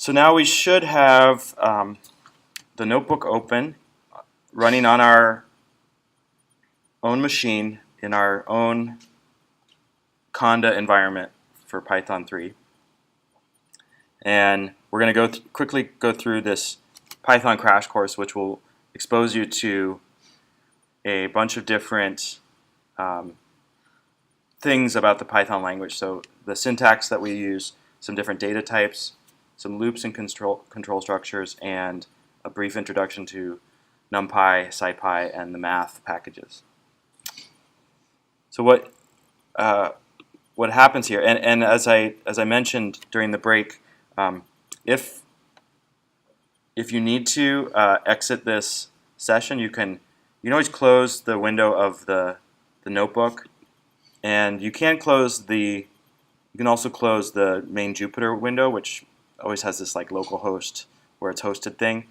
So now we should have the notebook open, running on our own machine in our own Conda environment for Python 3. And we're going to quickly go through this Python crash course, which will expose you to a bunch of different things about the Python language. So the syntax that we use, some different data types, some loops and control structures, and a brief introduction to NumPy, SciPy, and the math packages. So what happens here, and as I mentioned during the break, if you need to exit this session, you can always close the window of the notebook, and you can also close the main Jupyter window, which always has this like local host where it's hosted thing,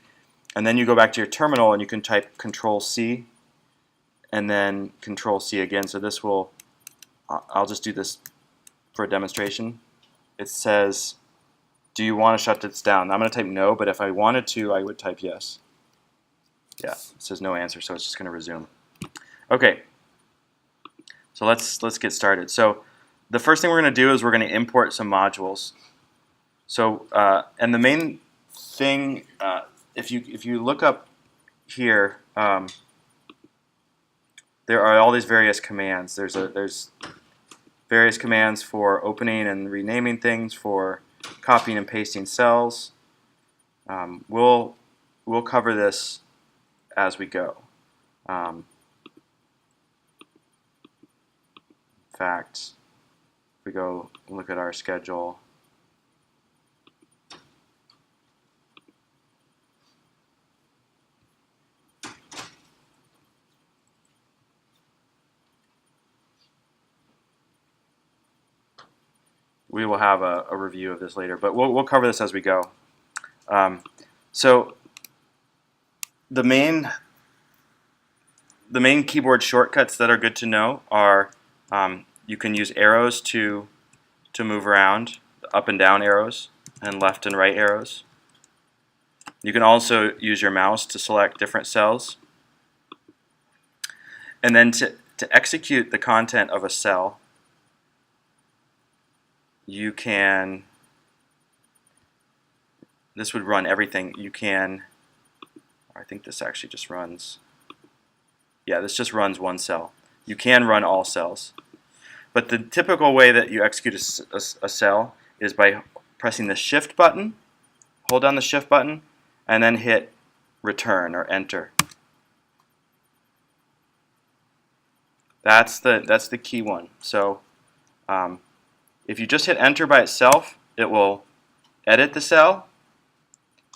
and then you go back to your terminal and you can type Control-C and then Control-C again. So this will, I'll just do this for a demonstration. It says, do you want to shut this down? I'm going to type no, but if I wanted to, I would type yes. Yeah, it says no answer, so it's just going to resume. Okay, so let's get started. So the first thing we're going to do is we're going to import some modules. So and the main thing, if you look up here, there are all these various commands. There's various commands for opening and renaming things, for copying and pasting cells. We'll cover this as we go. In fact, if we go look at our schedule, we will have a review of this later, but we'll cover this as we go. So the main keyboard shortcuts that are good to know are you can use arrows to move around, up and down arrows, and left and right arrows. You can also use your mouse to select different cells. And then to execute the content of a cell, you can, this would run everything. You can, I think this actually just runs, yeah, this just runs one cell. You can run all cells. But the typical way that you execute a cell is by pressing the Shift button, hold down the Shift button, and then hit Return or Enter. That's the key one. So if you just hit Enter by itself, it will edit the cell.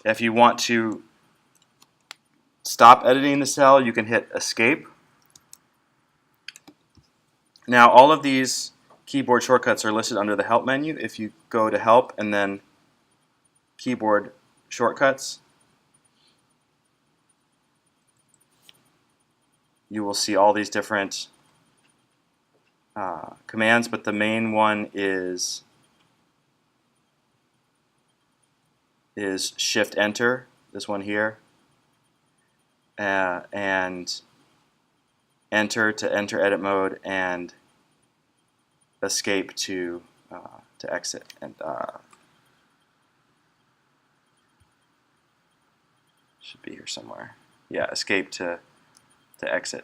If you want to stop editing the cell, you can hit Escape. Now all of these keyboard shortcuts are listed under the Help menu. If you go to Help and then Keyboard Shortcuts, you will see all these different commands, but the main one is Shift Enter, this one here, and Enter to enter edit mode, and Escape to exit. And should be here somewhere. Yeah, Escape to exit.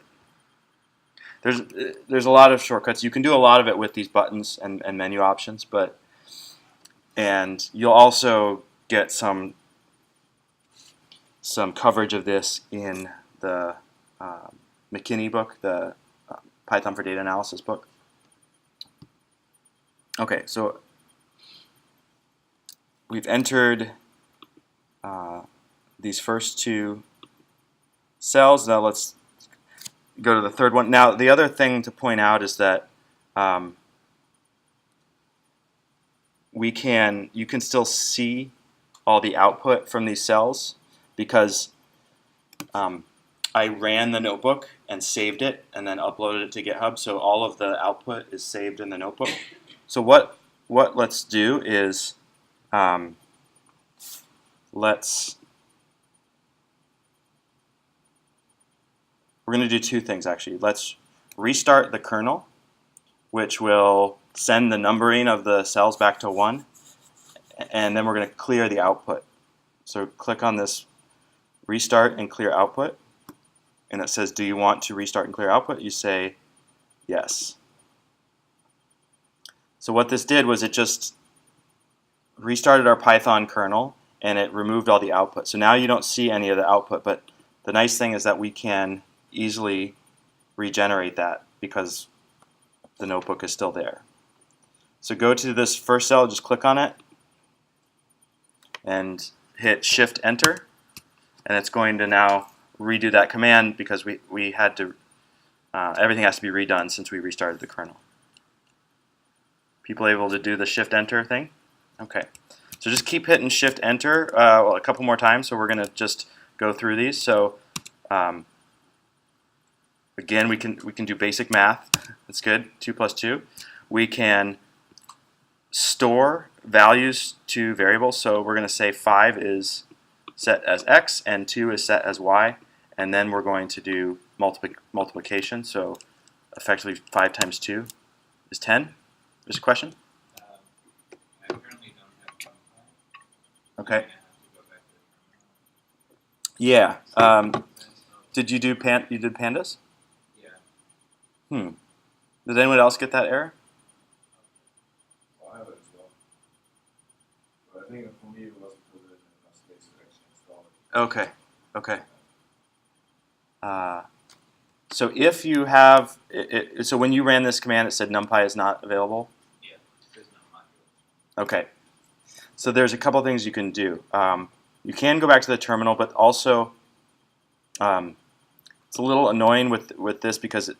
There's a lot of shortcuts. You can do a lot of it with these buttons and menu options, and you'll also get some coverage of this in the McKinney book, the Python for Data Analysis book. Okay, so we've entered these first two cells. Now let's go to the third one. Now the other thing to point out is that you can still see all the output from these cells because I ran the notebook and saved it and then uploaded it to GitHub, so all of the output is saved in the notebook. So what let's do is we're going to do two things actually. Let's restart the kernel, which will send the numbering of the cells back to 1, and then we're going to clear the output. So click on this restart and clear output, and it says, do you want to restart and clear output? You say yes. So what this did was it just restarted our Python kernel and it removed all the output. So now you don't see any of the output, but the nice thing is that we can easily regenerate that because the notebook is still there. So go to this first cell, just click on it and hit Shift Enter, and it's going to now redo that command because we had to everything has to be redone since we restarted the kernel. People able to do the Shift Enter thing? Okay. So just keep hitting Shift Enter well, a couple more times. So we're going to just go through these. So again, we can do basic math. That's good. 2 plus 2. We can store values to variables. So we're going to say 5 is set as x and 2 is set as y. And then we're going to do multiplication. So effectively 5 times 2 is 10. There's a question? I currently don't have NumPy. Okay. I have to go back to the Yeah. Did you do you did pandas? Yeah. Did anyone else get that error? Well, I have it as well. But I think for me it wasn't because there isn't enough space to actually install it. Okay. Okay. So if you have, so when you ran this command, it said NumPy is not available. Yeah. There's no module. Okay. So there's a couple things you can do. You can go back to the terminal, but also it's a little annoying with this because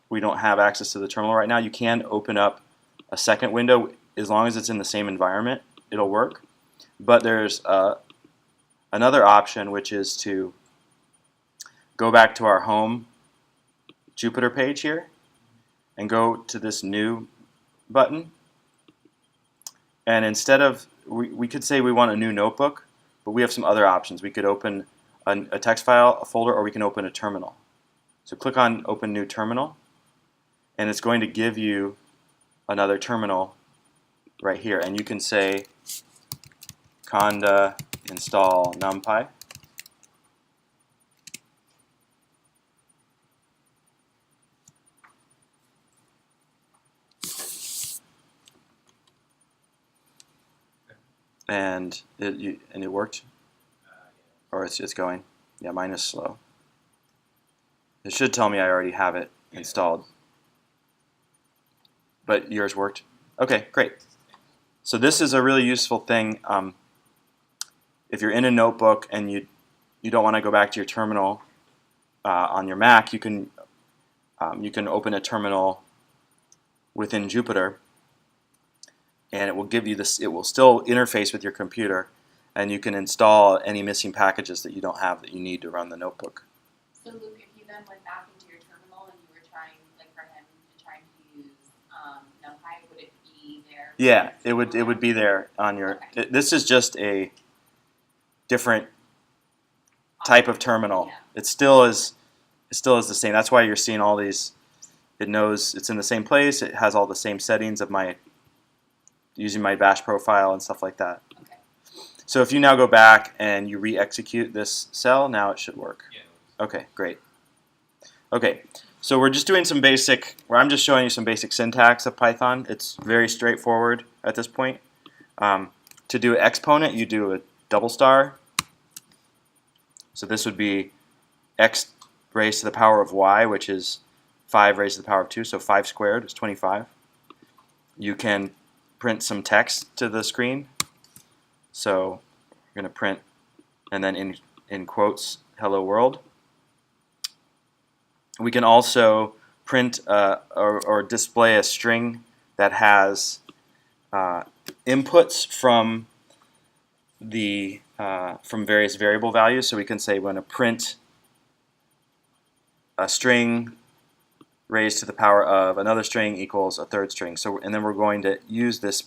we don't have access to the terminal right now. You can open up a second window as long as it's in the same environment. It'll work. But there's another option, which is to go back to our home Jupyter page here and go to this new button. And instead of, we could say we want a new notebook, but we have some other options. We could open a text file, a folder, or we can open a terminal. So click on Open New Terminal, and it's going to give you another terminal right here. And you can say conda install numpy. And it worked? Or it's going? Yeah, mine is slow. It should tell me I already have it installed. But yours worked? Okay, great. So this is a really useful thing. If you're in a notebook and you don't want to go back to your terminal on your Mac, you can open a terminal within Jupyter, and it will give you this. It will still interface with your computer, and you can install any missing packages that you don't have that you need to run the notebook. So Luke, if you then went back into your terminal and you were trying, like for him to try to use NumPy, would it be there? Yeah, it would be there on your. Okay. This is just a different type of terminal. Yeah. It still is the same. That's why you're seeing all these. It knows it's in the same place. It has all the same settings of using my bash profile and stuff like that. Okay. So if you now go back and you re-execute this cell, now it should work. Yeah. Okay, great. Okay, so we're just doing some basic, I'm just showing you some basic syntax of Python. It's very straightforward at this point. To do an exponent, you do a double star. So this would be x raised to the power of y, which is 5 raised to the power of 2, so 5 squared is 25. You can print some text to the screen. So we're going to print, and then in quotes, hello world. We can also print or display a string that has inputs from various variable values. So we can say we're going to print a string raised to the power of another string equals a third string. So and then we're going to use this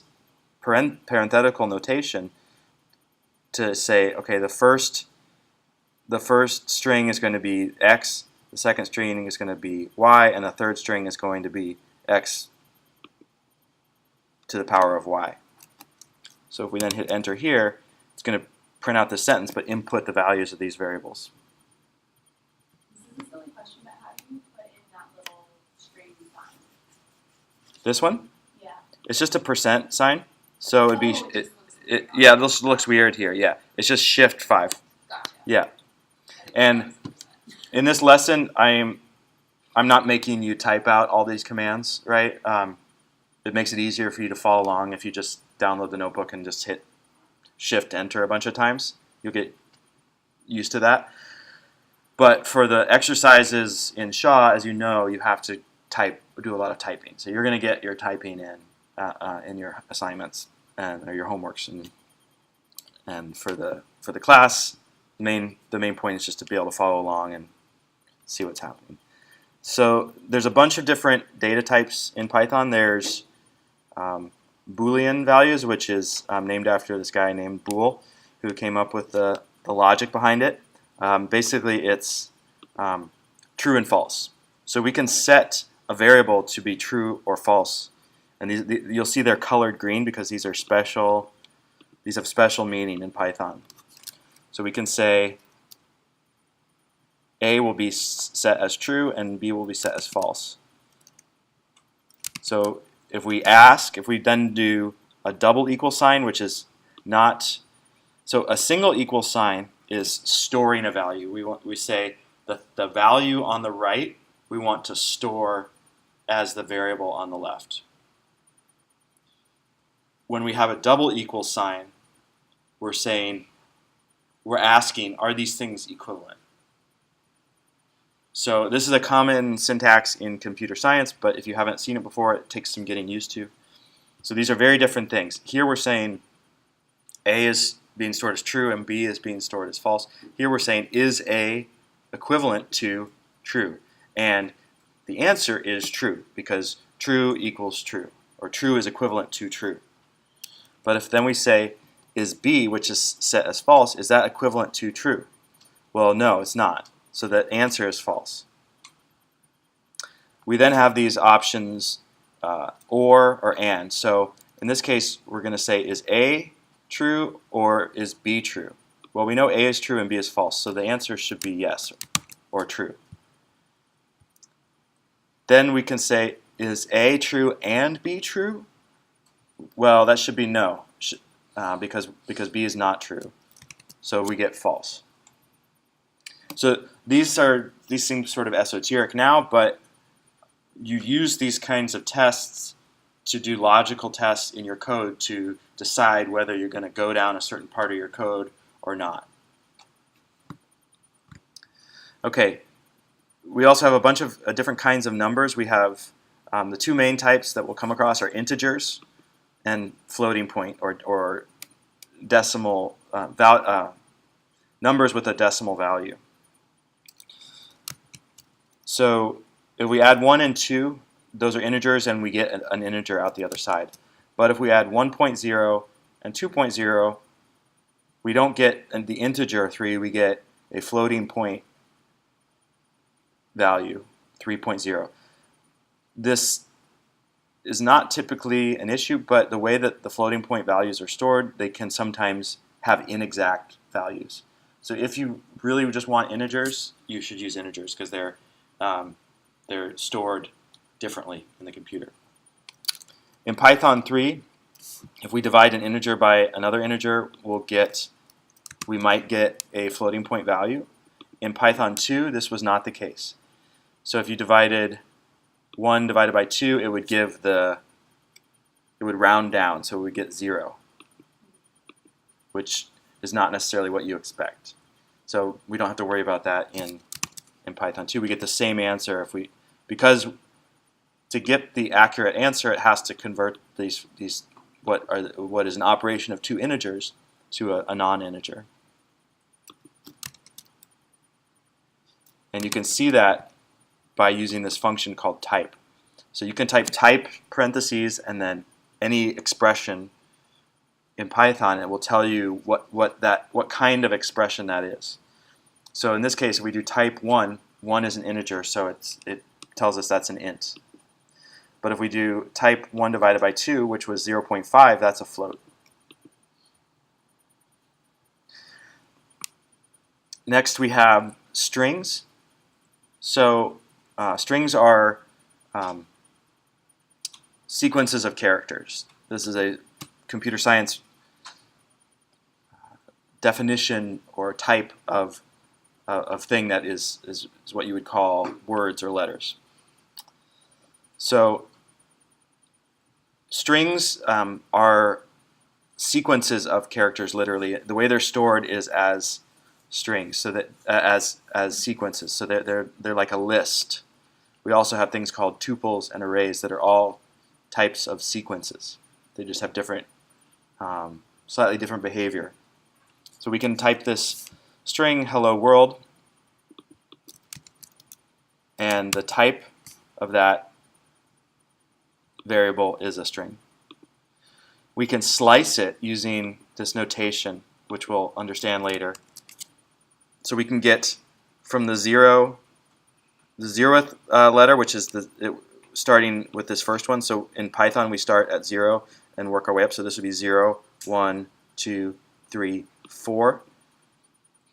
parenthetical notation to say, okay, the first string is going to be x, the second string is going to be y, and the third string is going to be x to the power of y. So if we then hit enter here, it's going to print out the sentence but input the values of these variables. This is a silly question, but how do you put in that little string sign? This one? Yeah. It's just a percent sign. So it'd be, Oh, it just looks weird. yeah, this looks weird here. Yeah, it's just shift 5. Gotcha. Yeah. I didn't And realize it was that. in this lesson, I'm not making you type out all these commands, right? It makes it easier for you to follow along if you just download the notebook and just hit shift enter a bunch of times. You'll get used to that. But for the exercises in Shaw, as you know, you have to do a lot of typing. So you're going to get your typing in your assignments or your homeworks, and for the class, the main point is just to be able to follow along and see what's happening. So there's a bunch of different data types in Python. There's Boolean values, which is named after this guy named Boole, who came up with the logic behind it. Basically, it's true and false. So we can set a variable to be true or false, and you'll see they're colored green because these are special. These have special meaning in Python. So we can say A will be set as true and B will be set as false. So if we then do a double equal sign, which is not, so a single equal sign is storing a value. We say the value on the right we want to store as the variable on the left. When we have a double equal sign, we're asking, are these things equivalent? So this is a common syntax in computer science, but if you haven't seen it before, it takes some getting used to. So these are very different things. Here we're saying A is being stored as true and B is being stored as false. Here we're saying, is A equivalent to true? And the answer is true, because true equals true, or true is equivalent to true. But if then we say, is B, which is set as false, is that equivalent to true? Well, no, it's not. So the answer is false. We then have these options or and. So in this case, we're going to say, is A true or is B true? Well, we know A is true and B is false, so the answer should be yes or true. Then we can say, is A true and B true? Well, that should be no, because B is not true. So we get false. So these seem sort of esoteric now, but you use these kinds of tests to do logical tests in your code to decide whether you're going to go down a certain part of your code or not. Okay, we also have a bunch of different kinds of numbers. We have the two main types that we'll come across are integers and floating point, or decimal numbers with a decimal value. So if we add 1 and 2, those are integers, and we get an integer out the other side. But if we add 1.0 and 2.0, we don't get the integer 3, we get a floating point value, 3.0. This is not typically an issue, but the way that the floating point values are stored, they can sometimes have inexact values. So if you really just want integers, you should use integers because they're stored differently in the computer. In Python 3, if we divide an integer by another integer, we might get a floating point value. In Python 2, this was not the case. So if you divided 1 divided by 2, it would round down, so we would get 0, which is not necessarily what you expect. So we don't have to worry about that in Python 2. We get the same answer because to get the accurate answer, it has to convert these what is an operation of two integers to a non-integer. And you can see that by using this function called type. So you can type parentheses and then any expression in Python, it will tell you what kind of expression that is. So in this case, if we do type 1, 1 is an integer, so it tells us that's an int. But if we do type 1 divided by 2, which was 0.5, that's a float. Next we have strings. So strings are sequences of characters. This is a computer science definition or type of thing that is what you would call words or letters. So strings are sequences of characters. Literally, the way they're stored is as strings, so that as sequences. So they're like a list. We also have things called tuples and arrays that are all types of sequences. They just have different, slightly different behavior. So we can type this string hello world, and the type of that variable is a string. We can slice it using this notation, which we'll understand later. So we can get from the 0th letter, which is starting with this first one. So in Python, we start at 0 and work our way up. So this would be 0, 1, 2, 3, 4.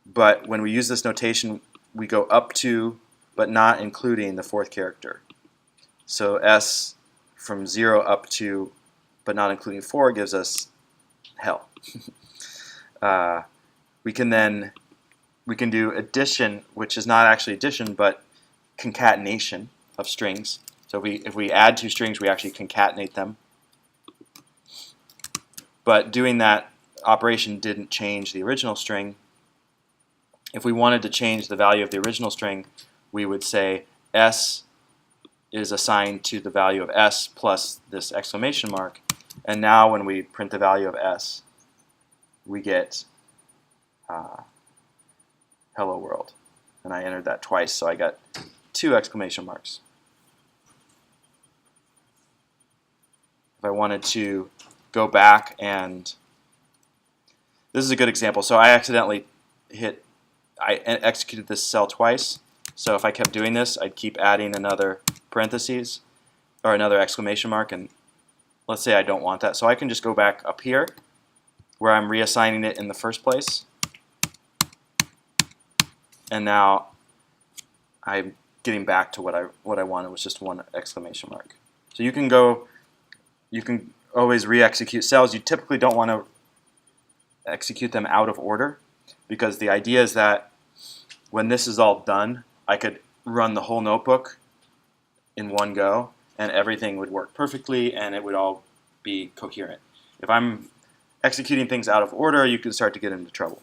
But when we use this notation, we go up to, but not including the fourth character. So S from 0 up to, but not including 4, gives us hell. We can do addition, which is not actually addition, but concatenation of strings. So if we add two strings, we actually concatenate them. But doing that operation didn't change the original string. If we wanted to change the value of the original string, we would say S is assigned to the value of S plus this exclamation mark. And now when we print the value of S, we get hello world. And I entered that twice, so I got 2 exclamation marks. If I wanted to go back and, this is a good example. So I accidentally I executed this cell twice. So if I kept doing this, I'd keep adding another parentheses or another exclamation mark, and let's say I don't want that. So I can just go back up here where I'm reassigning it in the first place. And now I'm getting back to what I wanted, was just 1 exclamation mark. So you can always re-execute cells. You typically don't want to execute them out of order, because the idea is that when this is all done, I could run the whole notebook in one go, and everything would work perfectly, and it would all be coherent. If I'm executing things out of order, you can start to get into trouble.